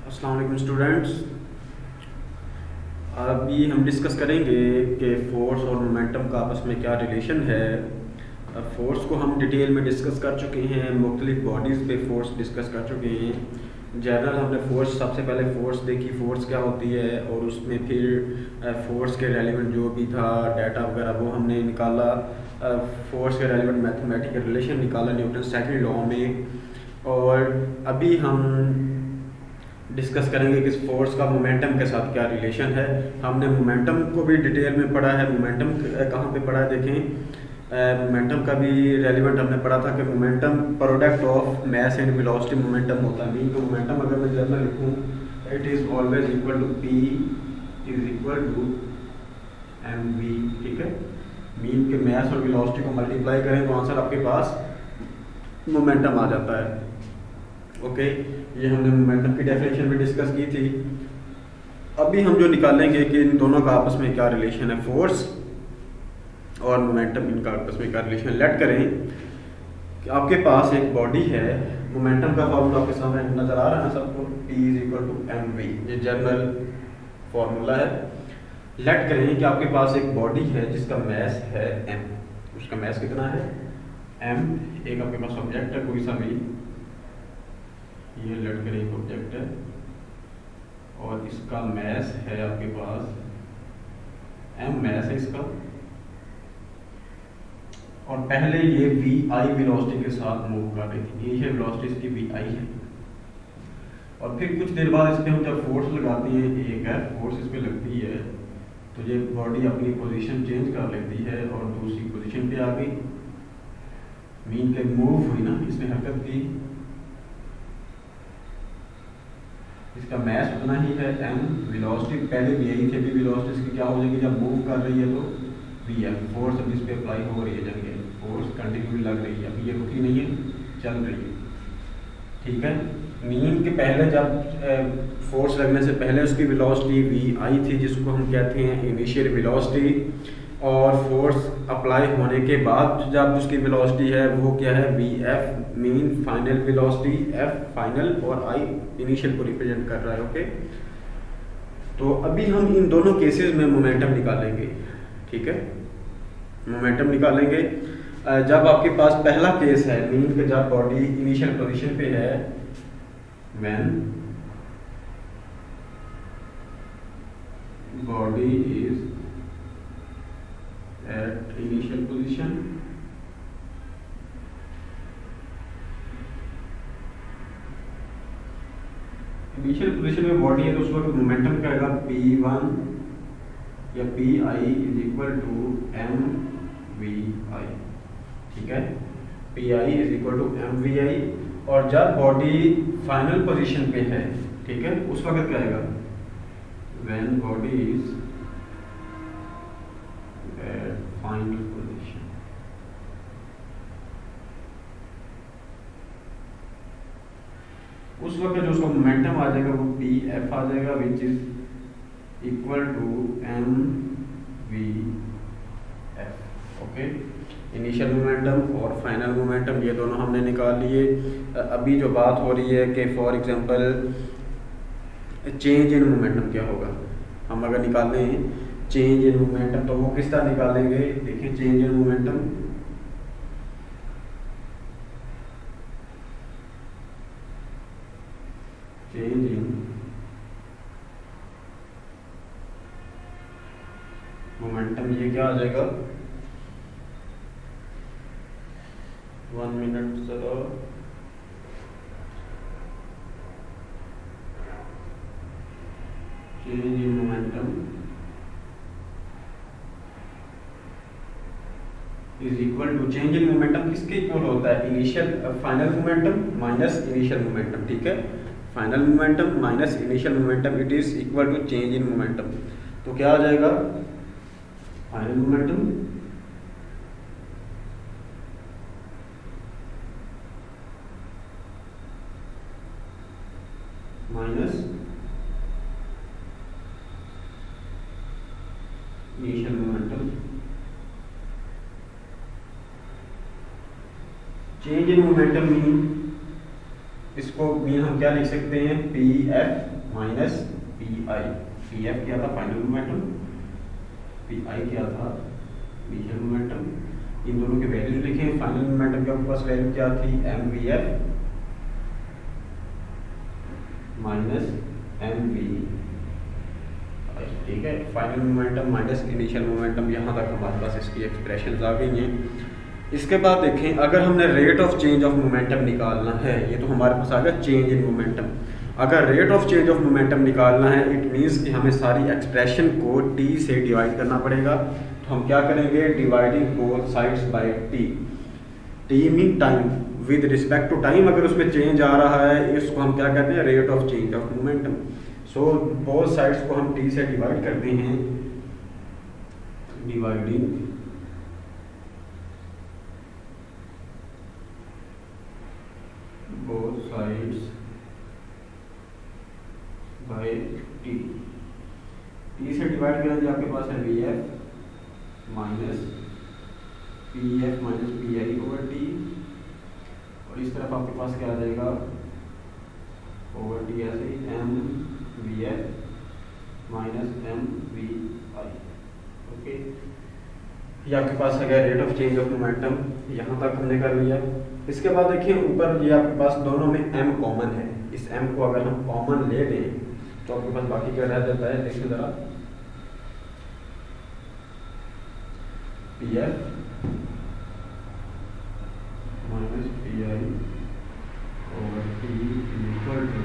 अस्सलाम वालेकुम स्टूडेंट्स। अभी हम डिस्कस करेंगे कि फ़ोर्स और मोमेंटम का आपस में क्या रिलेशन है। फ़ोर्स को हम डिटेल में डिस्कस कर चुके हैं, मुख्तलिफ बॉडीज़ पे फ़ोर्स डिस्कस कर चुके हैं। जनरल हमने फ़ोर्स, सबसे पहले फ़ोर्स देखी, फ़ोर्स क्या होती है, और उसमें फिर फ़ोर्स के रेलिवेंट जो भी था डाटा वगैरह वो हमने निकाला। फ़ोर्स के रेलिवेंट मैथमेटिकल रिलेशन निकाला न्यूटन सेकंड लॉ में। और अभी हम डिस्कस करेंगे कि इस फोर्स का मोमेंटम के साथ क्या रिलेशन है। हमने मोमेंटम को भी डिटेल में पढ़ा है। मोमेंटम कहाँ पे पढ़ा है देखें। मोमेंटम का भी रेलिवेंट हमने पढ़ा था कि momentum product of mass and velocity momentum होता है। मीन का मोमेंटम अगर मैं जर्नल लिखूँ, it is always equal to P is equal to M V. ठीक है, मीन के मास और वेलोसिटी को मल्टीप्लाई करें तो आंसर आपके पास मोमेंटम आ जाता है। ओके, ये हमने मोमेंटम की डेफिनेशन भी डिस्कस की थी। अभी हम जो निकालेंगे कि इन दोनों का आपस में क्या रिलेशन है, फोर्स और मोमेंटम, इनका आपस में क्या रिलेशन। लेट करें कि आपके पास एक बॉडी है। मोमेंटम का फॉर्मूला आपके सामने नजर आ रहा है ना सबको, P is equal to M V, ये जनरल फॉर्मूला है। लेट करें कि आपके पास एक बॉडी है जिसका मैस है m। उसका मैस कितना है, m। एक आपके पास ऑब्जेक्ट है कोई सा भी, ये लेट करें एक ऑब्जेक्ट है और इसका मैस है आपके पास m मैस है इसका। और पहले ये वी आई वेलोसिटी के साथ मूव कर रही थी, ये है वेलोसिटी इसकी वी आई है। और फिर कुछ देर बाद इस पर हम जब फोर्स लगाते हैं, एक है फोर्स इस पर लगती है, तो ये बॉडी अपनी पोजीशन चेंज कर लेती है और दूसरी पोजीशन पे आ गई। मीन के मूव हुई ना, इसने हरकत की। इसका मैस उतना ही है m, वेलोसिटी पहले भी यही थी, अभी वेलोसिटी इसकी क्या हो जाएगी जब मूव कर रही है तो v है। फोर्स अब इस पे अप्लाई हो रही है, जब ये फोर्स कंटिन्यूली लग रही है, अभी ये रुकी नहीं है, चल रही है। ठीक है, मीन के पहले जब फोर्स लगने से पहले उसकी वेलोसिटी वी आई थी, जिसको हम कहते हैं इनिशियल वेलोसिटी। और फोर्स अप्लाई होने के बाद जब उसकी वेलोसिटी है वो क्या है, V F, mean final velocity, F final और आई इनिशियल को रिप्रेजेंट कर रहा है। ओके, तो अभी हम इन दोनों केसेस में मोमेंटम निकालेंगे। ठीक है, मोमेंटम निकालेंगे जब आपके पास पहला केस है, मीन के जब बॉडी इनिशियल पोजीशन पे है, when body is at initial position, initial position में बॉडी है तो उस वक्त मोमेंटम क्या आएगा, P1 या PI is equal to MVI। ठीक है, PI is equal to MVI। और जब बॉडी फाइनल पोजीशन पे है, ठीक है, उस वक्त क्या आएगा, when body is final position. उस वक्त जो उसका मोमेंटम आ जाएगा वो पी एफ आ जाएगा, which is equal to M V F. Okay, initial momentum और फाइनल मोमेंटम ये दोनों हमने निकाल लिए। अभी जो बात हो रही है कि for example change in momentum क्या होगा, हम अगर निकालें चेंज इन मोमेंटम तो वो किस तरह निकालेंगे। देखिए, change in momentum, change in momentum ये क्या आ जाएगा, 1 मिनट जरा, change in momentum is equal to, change in momentum किसके इक्वल होता है, initial final momentum minus initial momentum. ठीक है, final momentum minus initial momentum, it is equal to change in momentum. तो क्या आ जाएगा, final momentum minus initial momentum. Change in momentum mean, इसको मीन हम क्या लिख सकते हैं, पी एफ माइनस पी आई। पी एफ क्या था? Final momentum. पी आई क्या था? Initial momentum. इन दोनों के वैल्यूज लिखें। फाइनल मोमेंटम के पास वैल्यू क्या थी? M V F minus M V I. ठीक है, final momentum minus initial momentum, यहाँ तक हमारे पास इसकी एक्सप्रेशन आ गई हैं। इसके बाद देखें, अगर हमने rate of change of momentum निकालना है, ये तो हमारे पास आ गया चेंज इन मोमेंटम। अगर rate of change of momentum निकालना है, इट मीन्स कि हमें सारी एक्सप्रेशन को टी से डिवाइड करना पड़ेगा। तो हम क्या करेंगे? Dividing both sides by T. T mean time, with respect to time अगर उसमें चेंज आ रहा है, इसको हम क्या कहते हैं? Rate of change of momentum. So both sides को हम टी से डिवाइड करते हैं। Dividing both sides by t। t से डिवाइड करेंगे, आपके पास है V F minus P F minus P I over T, और इस तरफ आपके पास क्या आ जाएगा? ओवर टी ऐसे M V F minus M V I. Okay, ये आपके पास है गया rate of change of momentum. यहाँ तक हमने कर लिया। इसके बाद देखिए ऊपर ये आपके पास दोनों में m कॉमन है। इस m को अगर हम कॉमन ले लें तो आपके पास बाकी क्या रह जाता है? देखिए जरा, P F minus P I over T equal to,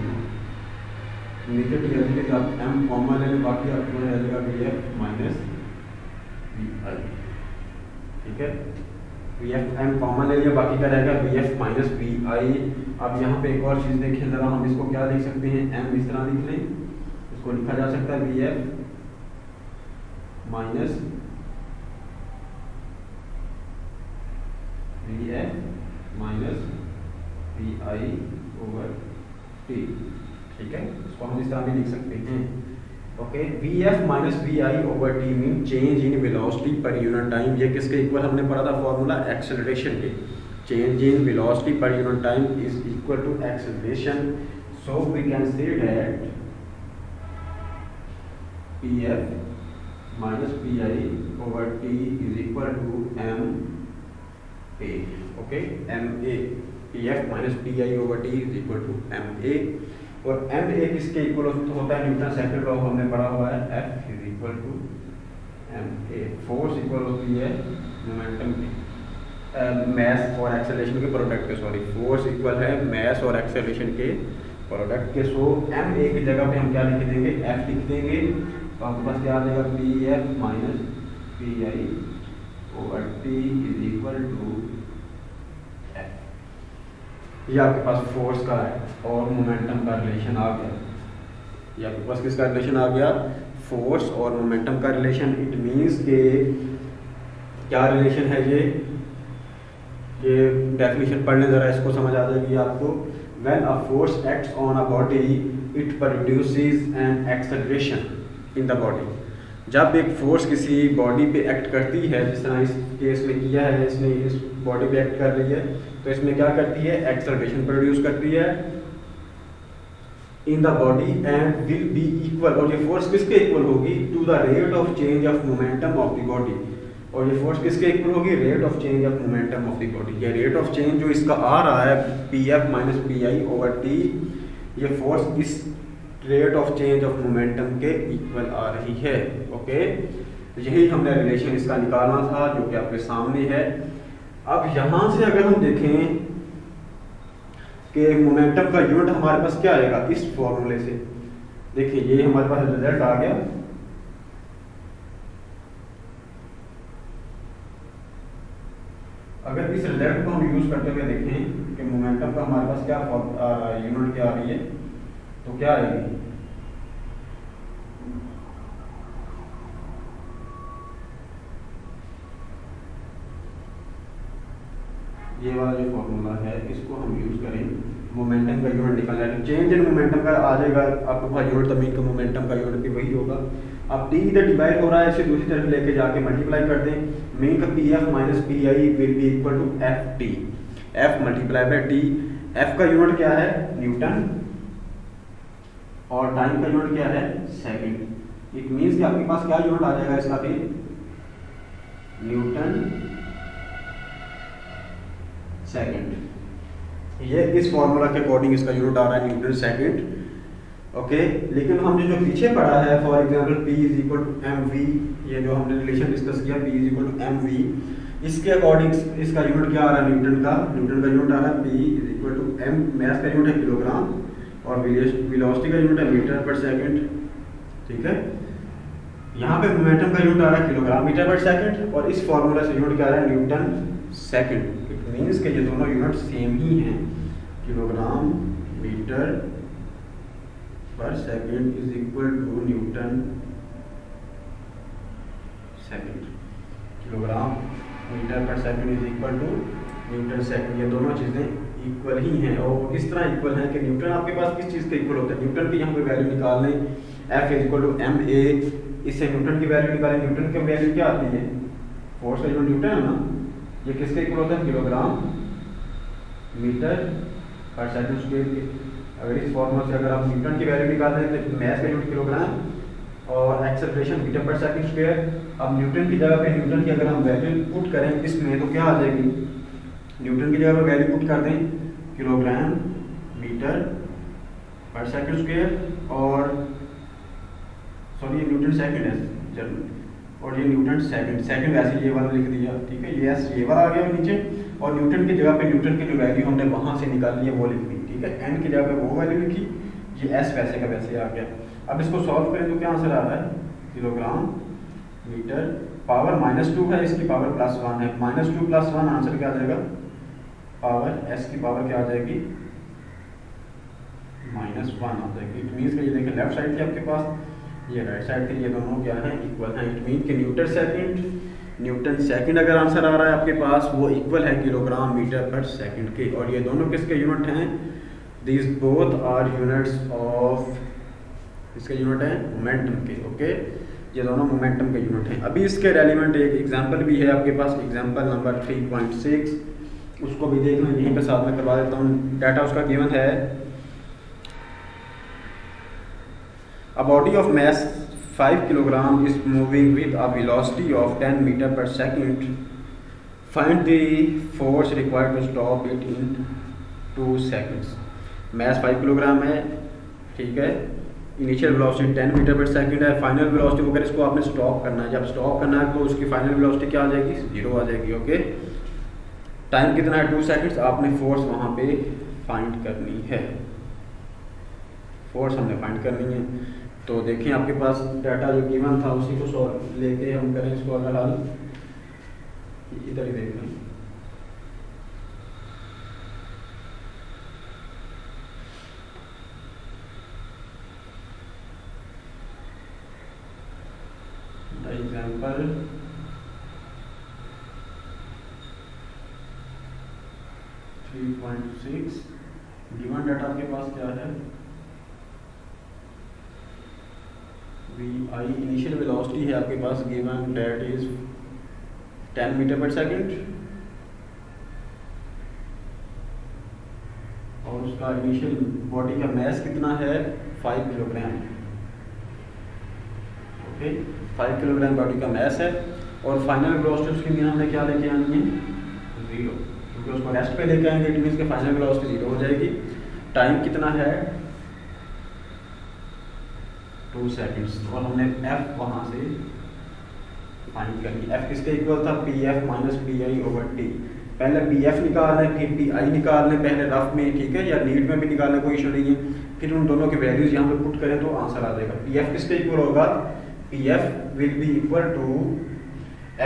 नीचे टी आप m कॉमन ले लें, बाकी आपको रह जाएगा P F minus V I. ठीक है, वी एफ एम कॉमन ले लिया, बाकी का रहेगा वी एफ माइनस वी आई। अब यहाँ पे एक और चीज़ देखें ज़रा, हम इसको क्या लिख सकते हैं? एम इस तरह लिख लें, इसको लिखा जा सकता है V F minus V F minus V I over T. ठीक है, इसको हम इस तरह भी लिख सकते हैं। Okay, V F minus V I over T mean change in velocity per unit time. ये किसके इक्वल हमने पढ़ा था फॉर्मूला? एक्सेलरेशन के। Change in velocity per unit time is equal to acceleration. So we can say that P F minus P I over T is equal to M A. Okay, M A, P F minus P I over T is equal to M ए। और M A किसके equal होता है? Newton second law हमने पढ़ा हुआ है, F is equal to M A. Force equal होती है मोमेंटम की, मैस और एक्सेलरेशन के प्रोडक्ट के। सॉरी, फोर्स इक्वल है मैस और एक्सेलरेशन के प्रोडक्ट के। सो एम ए की जगह पे हम क्या लिख देंगे? एफ लिख देंगे। तो आपके पास क्या आ जाएगा? P F minus P I over T is equal to F. ये आपके पास फोर्स का है और मोमेंटम का रिलेशन आ गया। ये आपके पास किसका रिलेशन आ गया? फोर्स और मोमेंटम का रिलेशन। इट मींस के क्या रिलेशन है ये डेफिनेशन पढ़ने जरा, इसको समझ आ जाएगी आपको। When a force acts on a body it produces an acceleration in the body. जब एक फोर्स किसी बॉडी पे एक्ट करती है, जिस तरह इस केस में किया है, इसने इस बॉडी पे एक्ट कर रही है, तो इसमें क्या करती है? एक्सेलरेशन प्रोड्यूस करती है in the body and will be equal. और ये फोर्स किसके इक्वल होगी? To the rate of change of momentum of the body. और ये फोर्स किसके इक्वल होगी? Rate of change of momentum of the body. ये रेट ऑफ चेंज जो इसका आ रहा है P F minus P I over T, ये फोर्स इस rate of change of momentum के इक्वल आ रही है। ओके, यही हमने रिलेशन इसका निकालना था, जो कि आपके सामने है। अब यहाँ से अगर हम देखें कि मोमेंटम का यूनिट हमारे पास क्या आएगा इस फॉर्मूले से, देखिए ये हमारे पास रिजल्ट आ गया। अगर इस रिजल्ट को हम यूज करते हुए देखें कि मोमेंटम का हमारे पास क्या यूनिट क्या आ रही है, तो क्या आएगी? ये वाला जो फॉर्मूला है इसको हम यूज करें, मोमेंटम का यूनिट निकालना है। चेंज इन मोमेंटम का आ जाएगा आपके पास यूनिट, तो मीन का मोमेंटम का यूनिट भी वही होगा। अब टी इधर डिवाइड हो रहा है, इसे दूसरी तरफ लेके जाके मल्टीप्लाई कर दें। मीन का P F minus P I will be equal to F T, F multiply by T. F का यूनिट क्या है? न्यूटन, और टाइम का यूनिट क्या है सेकंड। इट मीन्स कि आपके पास क्या यूनिट आ जाएगा इसका भी न्यूटन सेकंड। ये इस फॉर्मूला के अकॉर्डिंग इसका यूनिट आ रहा है न्यूटन सेकंड। ओके, लेकिन हमने जो पीछे पढ़ा है for example P is equal to M V, ये जो हमने रिलेशन डिस्कस किया P is equal to M V, इसके अकॉर्डिंग इसका यूनिट क्या आ रहा है न्यूटन का यूनिट आ रहा है P is equal to M, mass का यूनिट है किलोग्राम और वेलोसिटी का यूनिट है मीटर पर सेकंड। ठीक है, यहाँ पे मोमेंटम का यूनिट आ रहा है किलोग्राम मीटर पर सेकंड और इस फॉर्मूला से यूनिट क्या आ रहा है न्यूटन सेकंड। इट मीन्स कि ये दोनों यूनिट सेम ही हैं, kilogram metre per second is equal to newton second. Kilogram metre per second is equal to newton second. ये दोनों चीज़ें इक्वल ही हैं और इस तरह इक्वल हैं कि न्यूटन आपके पास किस चीज़ का इक्वल होता है, न्यूटन की हम कोई वैल्यू निकाल लें F is equal to M A, इससे न्यूटन की वैल्यू निकालें, न्यूटन की वैल्यू क्या आती है फोर्स का यूनिट न्यूटन है ना, ये किसके इक्वल होता है kilogram metre per second square. अगर इस फॉर्मूला से अगर आप न्यूटन की वैल्यू निकाल दें तो मास का यूनिट किलोग्राम और acceleration metre per second square. अब न्यूटन की जगह पे न्यूटन की अगर हम वैल्यू पुट करें इसमें तो क्या आ जाएगी, न्यूटन की जगह पे वैल्यू पुट कर दें kilogram metre per second square और सॉरी ये न्यूटन सेकंड है और ये न्यूटन सेकंड वैसे ये वाला लिख दिया। ठीक है, ये वाला आ गया नीचे और न्यूटन की जगह पे न्यूटन की जो वैल्यू हमने वहाँ से निकाली है वो लिख दी। ठीक है, एन की जगह पे वो वैल्यू लिखी, ये एस वैसे का वैसे आ गया। अब इसको सॉल्व करें तो क्या आंसर आ रहा है किलोग्राम मीटर, पावर -2 है, इसकी पावर +1 है, -2 + 1 आंसर क्या आ जाएगा, पावर एस की पावर क्या आ जाएगी -1 आ जाएगी। इट मीन्स कि ये देखें लेफ्ट साइड थी आपके पास, ये राइट साइड थी, ये दोनों क्या है इक्वल हैं। इट मीन कि न्यूटन सेकंड अगर आंसर आ रहा है आपके पास वो इक्वल है किलोग्राम मीटर पर सेकंड के, और ये दोनों किसके यूनिट हैं, these both are units of, इसके यूनिट हैं मोमेंटम के। ओके, ये दोनों मोमेंटम के यूनिट हैं। अभी इसके रेलिवेंट एक एग्जांपल भी है आपके पास, एग्जांपल नंबर 3.6, उसको भी देख लें, यहीं पे साथ में करवा देता हूँ। डाटा उसका गिवन है, a body of mass 5 kilogram is moving with a velocity of 10 meter per second. Find the force required to stop it in 2 seconds. mass 5 kilogram है, ठीक है, initial velocity 10 metre per second है, final velocity अगर इसको आपने stop करना है, जब स्टॉप करना है तो उसकी फाइनल वेलोसिटी क्या आ जाएगी 0 आ जाएगी। ओके, टाइम कितना है 2 सेकंड्स, आपने फोर्स वहाँ पे फाइंड करनी है, फोर्स हमने फाइंड करनी है। तो देखें आपके पास डाटा जो गिवन था उसी को सॉल्व लेके हम करें इसको अगर हल, इधर ही देख लें। एग्जाम्पल 3.6 गिवन डाटा आपके पास क्या है, I इनिशियल वेलोसिटी है आपके पास given, that is 10 metre per second और उसका इनिशियल बॉडी का मास कितना है 5 किलोग्राम। ओके, 5 किलोग्राम बॉडी का मास है और फाइनल वेलोसिटी उसकी भी हमने क्या लेके आनी है 0, क्योंकि उसको रेस्ट पे लेके आएंगे, इट मीन्स कि फाइनल वेलोसिटी 0 हो जाएगी। टाइम कितना है 2 सेकंड्स और हमने f वहाँ से फाइंड करनी। f किसके इक्वल था, pf - pi/t। पहले pf निकाल लें फिर pi निकाल लें पहले रफ में, ठीक है, या नीट में भी निकाल लें, कोई इशू नहीं है। फिर उन दोनों की वैल्यूज यहाँ पे पुट करें तो आंसर आ जाएगा। pf किसके इक्वल होगा, pf will be equal to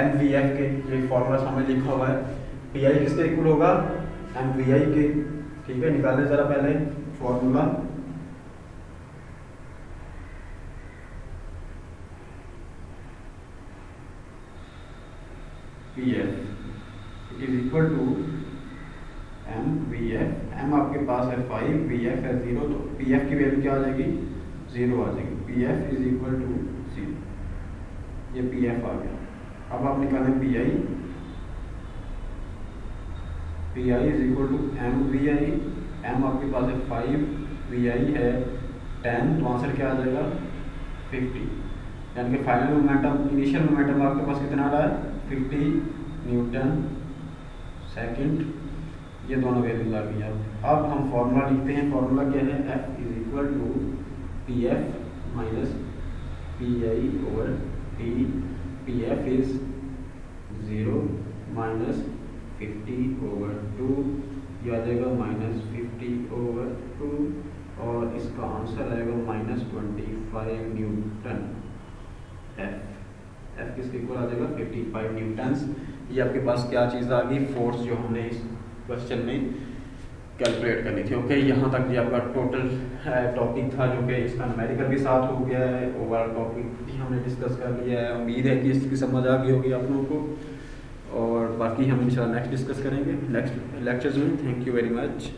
mvf के, ये फॉर्मूला सामने लिखा हुआ है। pi किसके इक्वल होगा mvi के, ठीक है, निकालें ज़रा पहले formula. Pf is equal to mvf, m आपके पास है 5, vf है 0, तो pf की वैल्यू क्या आ जाएगी 0 आ जाएगी। pf इज इक्वल टू 0, ये pf आ गया। अब आप निकालें pi, pi is equal to mvi, m आपके पास है 5, vi है 10, तो आंसर क्या आ जाएगा 50। यानी कि फाइनल मोमेंटम, इनिशियल मोमेंटम आपके पास कितना आ रहा है 50 न्यूटन सेकंड, ये दोनों वैल्यूज आ गई। अब हम फॉर्मूला लिखते हैं। फॉर्मूला क्या है, F is equal to P F minus P I over T. P F is 0 minus 50 over 2, ये आ जाएगा माइनस 50 ओवर 2, और इसका आंसर आएगा माइनस 25 न्यूटन। एफ किसके इक्वल आ जाएगा 55 न्यूटन्स। ये आपके पास क्या चीज़ आ गई, फोर्स जो हमने इस क्वेश्चन में कैलकुलेट करनी थी। ओके, यहाँ तक ये आपका टोटल टॉपिक था, जो कि इसका न्यूमेरिकल भी साथ हो गया है, ओवरऑल टॉपिक भी हमने डिस्कस कर लिया है। उम्मीद है कि इसकी समझ आ गई होगी आप लोगों को, और बाकी हम इंशाल्लाह नेक्स्ट डिस्कस करेंगे नेक्स्ट लेक्चर्स में। Thank you very much.